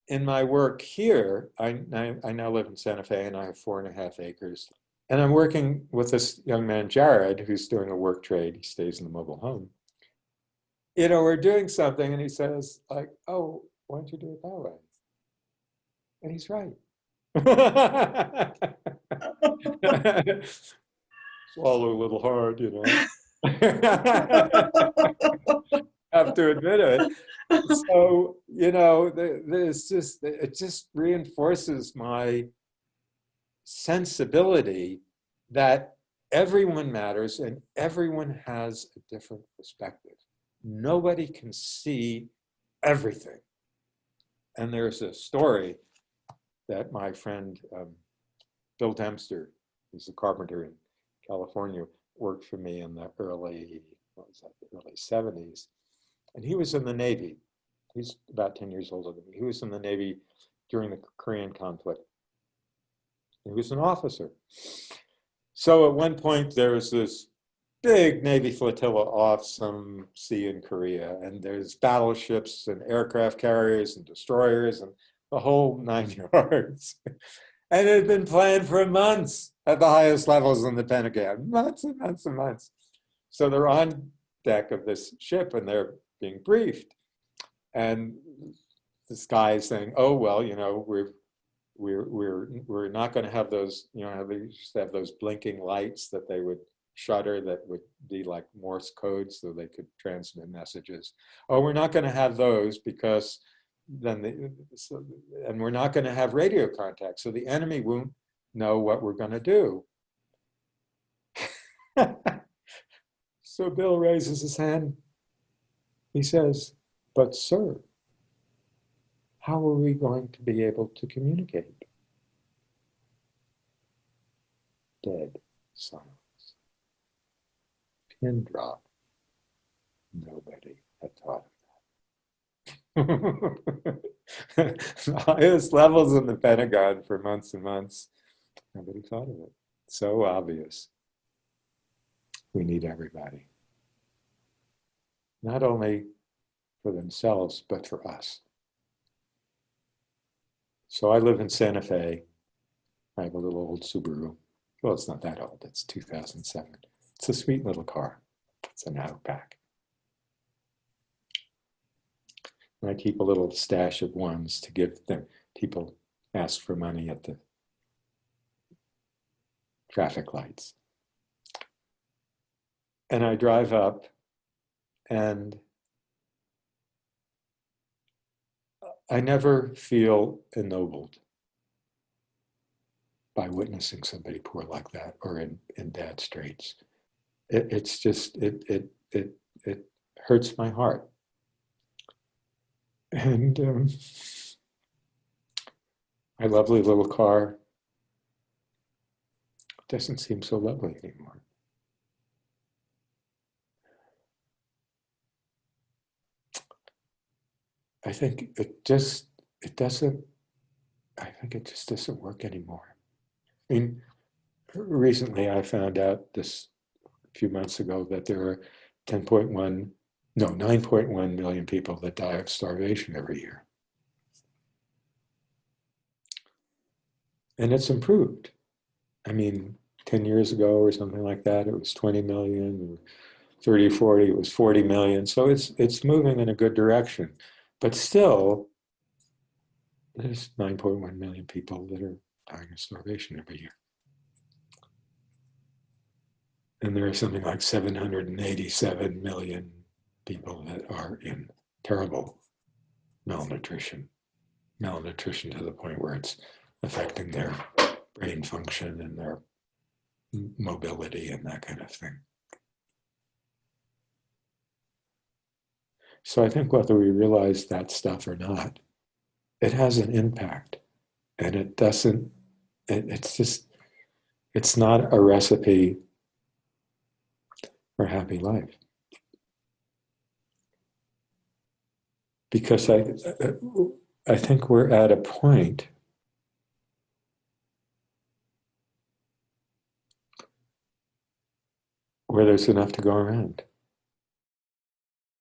in my work here, I now live in Santa Fe and I have 4.5 acres. And I'm working with this young man, Jared, who's doing a work trade. He stays in the mobile home. You know, we're doing something and he says like, oh, why don't you do it that way? And he's right. Swallow a little hard, you know. Have to admit it. So, you know, there's just, it just reinforces my sensibility that everyone matters and everyone has a different perspective. Nobody can see everything. And there's a story that my friend Bill Dempster, who's a carpenter in California, worked for me in the early 70s. And he was in the Navy. He's about 10 years older than me. He was in the Navy during the Korean conflict. He was an officer. So at one point, there was this big Navy flotilla off some sea in Korea, and there's battleships and aircraft carriers and destroyers and the whole 9 yards. And it had been planned for months at the highest levels in the Pentagon, months and months and months. So they're on deck of this ship and they're being briefed. And this guy is saying, oh, well, you know, we're not going to have those, you know, they used to have those blinking lights that they would shutter that would be like Morse code so they could transmit messages. Oh, we're not going to have those because then, and we're not going to have radio contact. So the enemy won't know what we're going to do. So Bill raises his hand. He says, but sir, how are we going to be able to communicate? Dead silence. Pin drop. Nobody had thought of that. The highest levels in the Pentagon for months and months. Nobody thought of it. So obvious. We need everybody. Not only for themselves, but for us. So I live in Santa Fe. I have a little old Subaru. Well, it's not that old. It's 2007. It's a sweet little car. It's an Outback. And I keep a little stash of ones to give them. People ask for money at the traffic lights. And I drive up and I never feel ennobled by witnessing somebody poor like that or in bad straits. It's just, it hurts my heart. And my lovely little car doesn't seem so lovely anymore. I think it just doesn't work anymore. I mean, recently I found out this a few months ago that there are 9.1 million people that die of starvation every year. And it's improved. I mean, 10 years ago or something like that, it was 20 million, or 30, 40, it was 40 million. So it's moving in a good direction. But still, there's 9.1 million people that are dying of starvation every year. And there are something like 787 million people that are in terrible malnutrition. Malnutrition to the point where it's affecting their brain function and their mobility and that kind of thing. So I think whether we realize that stuff or not, it has an impact. And it doesn't, it's not a recipe for a happy life. Because I think we're at a point where there's enough to go around.